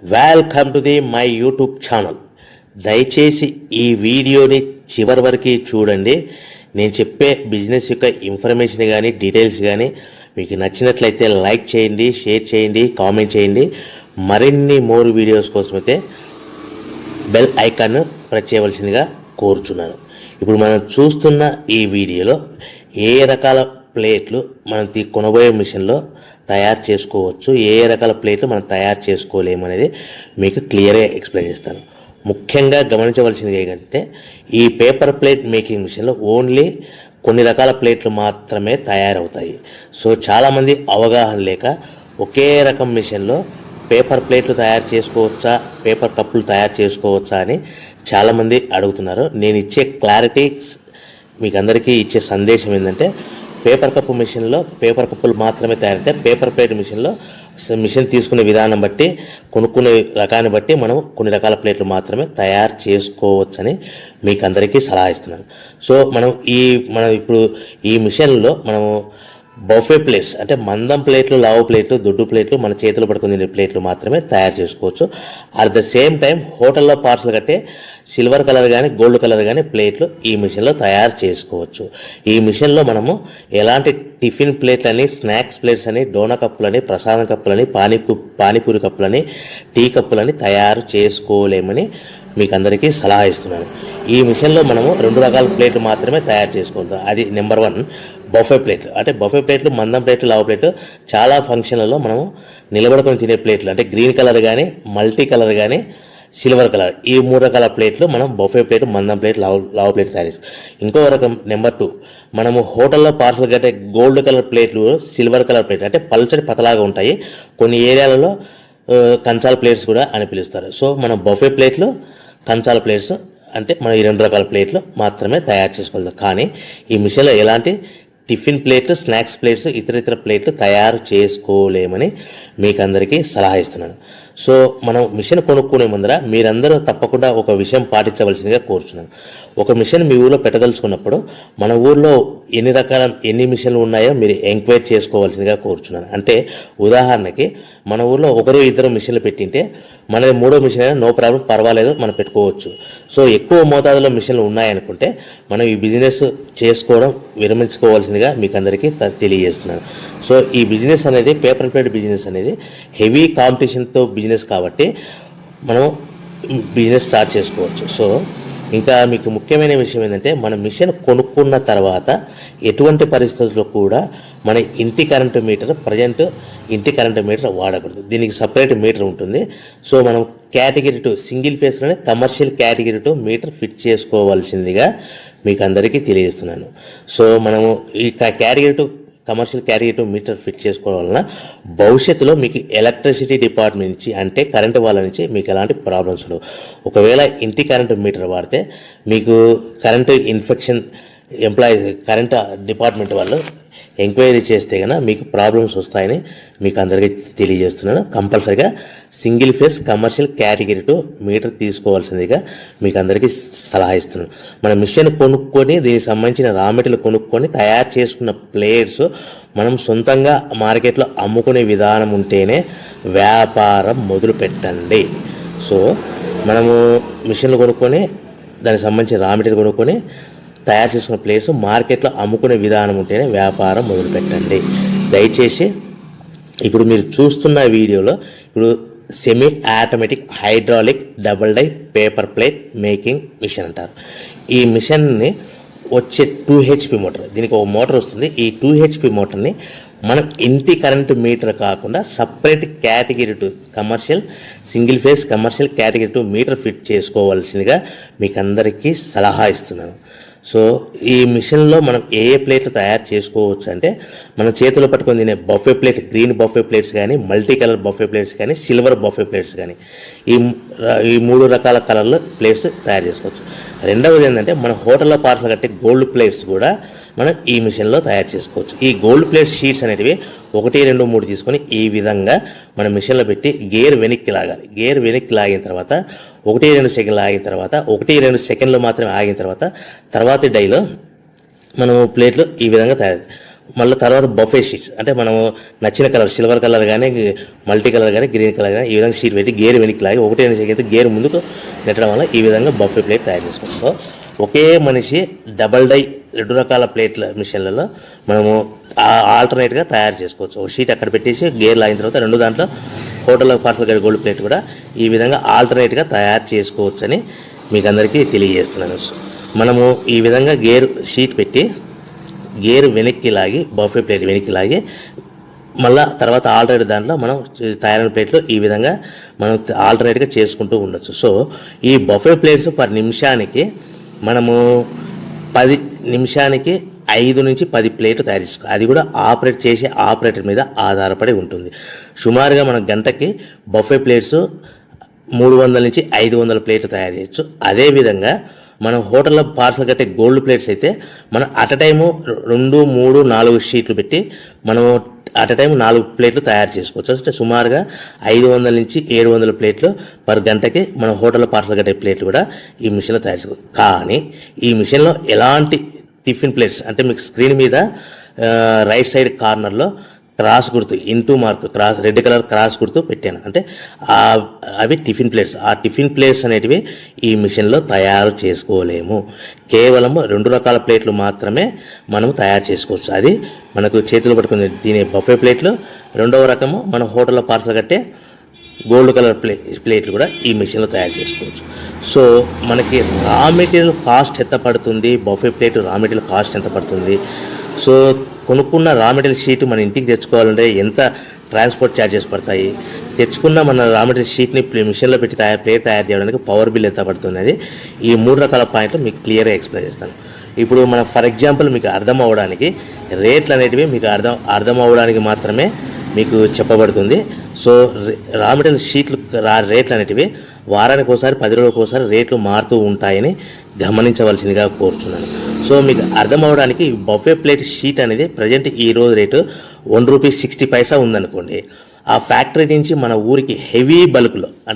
Welcome to my YouTube channel. దయచేసి ఈ వీడియోని చివరి వరకు చూడండి. నేను చెప్పే బిజినెస్ యొక్క ఇన్ఫర్మేషన్ కానీ డీటెయిల్స్ కానీ మీకు నచ్చినట్లయితే లైక్ చేయండి, షేర్ చేయండి, కామెంట్ చేయండి. మరిన్ని మోర్ వీడియోస్ కోసం అయితే బెల్ ఐకాన్ను ప్రెస్ చేయవలసిందిగా కోరుచున్నాను. ఇప్పుడు మనం చూస్తున్న ఈ వీడియోలో ఏ రకాల ప్లేట్లు మనం కొనబోయే మిషన్లో తయారు చేసుకోవచ్చు, ఏ రకాల ప్లేట్లు మనం తయారు చేసుకోలేమనేది మీకు క్లియర్గా ఎక్స్ప్లెయిన్ చేస్తాను. ముఖ్యంగా గమనించవలసింది ఏంటంటే ఈ పేపర్ ప్లేట్ మేకింగ్ మిషన్లో ఓన్లీ కొన్ని రకాల ప్లేట్లు మాత్రమే తయారవుతాయి. సో చాలామంది అవగాహన లేక ఒకే రకం మిషన్లో పేపర్ ప్లేట్లు తయారు చేసుకోవచ్చా, పేపర్ కప్పులు తయారు చేసుకోవచ్చా అని చాలామంది అడుగుతున్నారు. నేను ఇచ్చే క్లారిటీ మీకు అందరికీ ఇచ్చే సందేశం ఏంటంటే పేపర్ కప్పు మిషన్లో పేపర్ కప్పులు మాత్రమే తయారవుతాయి. పేపర్ ప్లేట్ మిషన్లో మిషన్ తీసుకునే విధానం బట్టి, కొనుక్కునే రకాన్ని బట్టి మనం కొన్ని రకాల ప్లేట్లు మాత్రమే తయారు చేసుకోవచ్చని మీకు అందరికీ సలహా ఇస్తున్నాను. సో మనం ఇప్పుడు ఈ మిషన్లో మనము బఫే ప్లేట్స్ అంటే మందం ప్లేట్లు, లావు ప్లేట్లు, దొడ్డు ప్లేట్లు, మన చేతులు పట్టుకుని తినే ప్లేట్లు మాత్రమే తయారు చేసుకోవచ్చు. అట్ ద సేమ్ టైం హోటల్లో పార్సల్ కట్టే సిల్వర్ కలర్ కానీ గోల్డ్ కలర్ కానీ ప్లేట్లు ఈ మిషన్లో తయారు చేసుకోవచ్చు. ఈ మిషన్లో మనము ఎలాంటి టిఫిన్ ప్లేట్లని, స్నాక్స్ ప్లేట్స్ అని, డోనా కప్పులని, ప్రసాదం కప్పులని, పానీపూరి కప్పులని, టీ కప్పులని తయారు చేసుకోలేమని మీకు అందరికీ సలహా ఇస్తున్నాను. ఈ మిషన్లో మనము 2 రకాల ప్లేట్లు మాత్రమే తయారు చేసుకుంటాం. అది నెంబర్ 1 బఫే ప్లేట్లు. అంటే బఫే ప్లేట్లు మందం ప్లేట్లు, లావు ప్లేట్లు చాలా ఫంక్షన్లలో మనము నిలబడుకొని తినే ప్లేట్లు అంటే గ్రీన్ కలర్ కానీ, మల్టీ కలర్ కానీ, సిల్వర్ కలర్, ఈ 3 రకాల ప్లేట్లు మనం బఫే ప్లేట్, మందం ప్లేట్, లావు ప్లేట్ తయారు చేస్తాం. ఇంకో రకం నెంబర్ 2 మనము హోటల్లో పార్సల్ కట్టే గోల్డ్ కలర్ ప్లేట్లు, సిల్వర్ కలర్ ప్లేట్ అంటే పల్చడి పతలాగా ఉంటాయి. కొన్ని ఏరియాలలో కంచాల ప్లేట్స్ కూడా అని పిలుస్తారు. సో మనం బఫే ప్లేట్లు, కంచాల ప్లేట్స్ అంటే మనం ఈ 2 రకాల ప్లేట్లు మాత్రమే తయారు చేసుకోగలుగుతాం. కానీ ఈ మిషన్లో ఎలాంటి టిఫిన్ ప్లేట్లు, స్నాక్స్ ప్లేట్స్, ఇతర ప్లేట్లు తయారు చేసుకోలేమని మీకు అందరికీ సలహా ఇస్తున్నాను. సో మనం మిషన్ కొనుక్కునే ముందర మీరందరూ తప్పకుండా ఒక విషయం పాటించవలసిందిగా కోరుచున్నాను. ఒక మిషన్ మీ ఊళ్ళో పెట్టదలుచుకున్నప్పుడు మన ఊళ్ళో ఎన్ని మిషన్లు ఉన్నాయో మీరు ఎంక్వైరీ చేసుకోవాల్సిందిగా కోరుచున్నాను. అంటే ఉదాహరణకి మన ఊళ్ళో 1-2 మిషన్లు పెట్టింటే మనది 3వ మిషన్ అయినా నో ప్రాబ్లం, పర్వాలేదు, మనం పెట్టుకోవచ్చు. సో ఎక్కువ మోతాదులో మిషన్లు ఉన్నాయనుకుంటే మనం ఈ బిజినెస్ చేసుకోవడం విరమించుకోవాల్సిందిగా మీకు అందరికీ తెలియజేస్తున్నాను. సో ఈ బిజినెస్ అనేది పేపర్ ప్లేట్ బిజినెస్ అనేది హెవీ కాంపిటీషన్తో బిజినెస్ కాబట్టి మనం బిజినెస్ స్టార్ట్ చేసుకోవచ్చు. సో ఇంకా మీకు ముఖ్యమైన విషయం ఏంటంటే మన మిషన్ కొనుక్కున్న తర్వాత ఎటువంటి పరిస్థితుల్లో కూడా మన ఇంటి కరెంటు మీటర్, ఇంటి కరెంటు మీటర్ వాడకూడదు. దీనికి సపరేట్ మీటర్ ఉంటుంది. సో మనం కేటగిరీ 2 సింగిల్ ఫేస్లోనే కమర్షియల్ కేటగిరీ 2 మీటర్ ఫిట్ చేసుకోవాల్సిందిగా మీకు అందరికీ తెలియజేస్తున్నాను. సో మనము ఈ category 2 commercial category 2 meter fit చేసుకోవడం వలన భవిష్యత్తులో మీకు ఎలక్ట్రిసిటీ డిపార్ట్మెంట్ నుంచి అంటే కరెంటు వాళ్ళ నుంచి మీకు ఎలాంటి ప్రాబ్లమ్స్ ఉండవు. ఒకవేళ ఇంటి కరెంటు మీటర్ వాడితే మీకు కరెంటు ఇన్ఫెక్షన్ కరెంటు డిపార్ట్మెంట్ వాళ్ళు ఎంక్వైరీ చేస్తే కనుక మీకు ప్రాబ్లమ్స్ వస్తాయని మీకు అందరికీ తెలియజేస్తున్నాను. కంపల్సరీగా single phase commercial category 2 meter తీసుకోవాల్సిందిగా మీకు అందరికీ సలహా ఇస్తున్నాను. మన మిషన్ కొనుక్కొని దీనికి సంబంధించిన రా మెటీరియల్ కొనుక్కొని తయారు చేసుకున్న ప్లేట్స్ మనం సొంతంగా మార్కెట్లో అమ్ముకునే విధానం ఉంటేనే వ్యాపారం మొదలు పెట్టండి. సో మనము మిషన్లు కొనుక్కొని దానికి సంబంధించిన రా మెటీరియల్ కొనుక్కొని తయారు చేసుకున్న ప్లేట్స్ మార్కెట్లో అమ్ముకునే విధానం ఉంటేనే వ్యాపారం మొదలుపెట్టండి. దయచేసి ఇప్పుడు మీరు చూస్తున్న వీడియోలో ఇప్పుడు semi automatic hydraulic double die paper plate making machine అంటారు. ఈ మిషన్ని వచ్చే 2 HP మోటార్, దీనికి ఒక మోటార్ వస్తుంది. ఈ 2 HP మోటార్ని మనం ఇంటి కరెంటు మీటర్ కాకుండా separate category 2 commercial single phase commercial category 2 meter fit చేసుకోవాల్సిందిగా మీకు అందరికీ సలహా ఇస్తున్నాను. సో ఈ మిషన్లో మనం ఏ ప్లేట్లు తయారు చేసుకోవచ్చు అంటే మనం చేతిలో పట్టుకొని తినే buffet plate, green buffet plates కానీ, మల్టీ కలర్ బఫే ప్లేట్స్ కానీ, సిల్వర్ బఫే ప్లేట్స్ కానీ, ఈ 3 రకాల కలర్లో ప్లేట్స్ తయారు చేసుకోవచ్చు. రెండవది ఏంటంటే మన హోటల్లో పార్సల్ కట్టే గోల్డ్ ప్లేట్స్ కూడా మనం ఈ మిషన్లో తయారు చేసుకోవచ్చు. ఈ గోల్డ్ ప్లేట్ షీట్స్ అనేటివి 1, 2, 3 తీసుకొని ఈ విధంగా మన మిషన్లో పెట్టి గేర్ వెనక్కి లాగాలి. గేర్ వెనక్కి లాగిన తర్వాత 1, 2 సెకండ్లు ఆగిన తర్వాత 1, 2 సెకండ్లు మాత్రమే ఆగిన తర్వాత తర్వాతి డైలో మనము ప్లేట్లు ఈ విధంగా తయారు మళ్ళీ తర్వాత బఫే షీట్స్ అంటే మనము నచ్చిన కలర్ సిల్వర్ కలర్ కానీ మల్టీ కలర్ కానీ గ్రీన్ కలర్ కానీ ఈ విధంగా షీట్ పెట్టి గేర్ వెనక్కి లాగి ఒకటే అయితే గేర్ ముందుకు నెట్టడం వల్ల ఈ విధంగా బఫే ప్లేట్ తయారు చేసుకోవచ్చు. సో ఒకే మనిషి డబల్ డై 2 రకాల ప్లేట్ల మిషన్లలో మనము ఆల్టర్నేట్గా తయారు చేసుకోవచ్చు. ఒక షీట్ అక్కడ పెట్టేసి గేర్ లాగిన తర్వాత 2 దాంట్లో హోటల్లో పార్సల్ గడి గోల్డ్ ప్లేట్ కూడా ఈ విధంగా ఆల్టర్నేట్గా తయారు చేసుకోవచ్చని మీకు అందరికీ తెలియజేస్తున్నాను. మనము ఈ విధంగా గేర్ షీట్ పెట్టి గేర్ వెనక్కి లాగి బఫే ప్లేట్ వెనక్కి లాగి మళ్ళీ తర్వాత ఆల్టర్నేట్ దాంట్లో మనం తయారైన ప్లేట్లు ఈ విధంగా మనం ఆల్టర్నేట్గా చేసుకుంటూ ఉండొచ్చు. సో ఈ బఫే ప్లేట్స్ పర్ నిమిషానికి మనము 10 నిమిషానికి 5 నుంచి 10 ప్లేట్లు తయారు చేసుకోవాలి. అది కూడా ఆపరేట్ చేసే ఆపరేటర్ మీద ఆధారపడి ఉంటుంది. సుమారుగా మన గంటకి బఫే ప్లేట్స్ 300 నుంచి 500 ప్లేట్లు తయారు చేయొచ్చు. అదేవిధంగా మనం హోటల్లో పార్సల్ కట్టే గోల్డ్ ప్లేట్స్ అయితే మనం అట్ అ టైము 2, 3, 4 షీట్లు పెట్టి మనము అట్ అ టైం 4 ప్లేట్లు తయారు చేసుకోవచ్చు. అంటే సుమారుగా 500 నుంచి 700 ప్లేట్లు పర్ గంటకి మన హోటల్లో పార్సల్ కట్టే ప్లేట్లు కూడా ఈ మిషన్లో తయారు చేసుకోవచ్చు. కానీ ఈ మిషన్లో ఎలాంటి టిఫిన్ ప్లేట్స్ అంటే మీకు స్క్రీన్ మీద రైట్ సైడ్ కార్నర్లో క్రాస్ గుర్తు into mark cross red colour cross గుర్తు పెట్టాను. అంటే అవి టిఫిన్ ప్లేట్స్. ఆ టిఫిన్ ప్లేట్స్ అనేటివి ఈ మిషన్లో తయారు చేసుకోలేము. కేవలం 2 రకాల ప్లేట్లు మాత్రమే మనం తయారు చేసుకోవచ్చు. అది మనకు చేతులు పట్టుకుని తినే బఫే ప్లేట్లు, 2వ రకము మన హోటల్లో పార్సల్ కట్టే గోల్డ్ కలర్ ప్లేట్లు కూడా ఈ మిషన్లో తయారు చేసుకోవచ్చు. సో మనకి రా మెటీరియల్ కాస్ట్ ఎంత పడుతుంది, buffet plate raw material cost ఎంత పడుతుంది, సో కొనుక్కున్న రా మెటీరియల్ షీట్ మన ఇంటికి తెచ్చుకోవాలంటే ఎంత ట్రాన్స్పోర్ట్ ఛార్జెస్ పడతాయి, తెచ్చుకున్న మన రా మెటీరియల్ షీట్ని మిషన్లో పెట్టి ప్లేట్ తయారు చేయడానికి పవర్ బిల్ ఎంత పడుతున్నది, ఈ 3 రకాల పాయింట్లు మీకు క్లియర్గా ఎక్స్ప్లెయిన్ చేస్తాను. ఇప్పుడు మనం ఫర్ ఎగ్జాంపుల్ మీకు అర్థం అవ్వడానికి రేట్లు అనేటివి మీకు అర్థం అవ్వడానికి మాత్రమే మీకు చెప్పబడుతుంది. సో రా మెటీరియల్ షీట్లు రేట్లు అనేటివి వారానికి ఒకసారి 10 రోజులకు ఒకసారి రేట్లు మారుతూ ఉంటాయని గమనించవలసిందిగా కోరుతున్నాను. సో మీకు అర్థం అవ్వడానికి బఫే ప్లేట్ షీట్ అనేది ప్రజెంట్ ఈ రోజు రేటు ₹1.60 ఉందనుకోండి. ఆ ఫ్యాక్టరీ నుంచి మన ఊరికి హెవీ బల్క్లో అంటే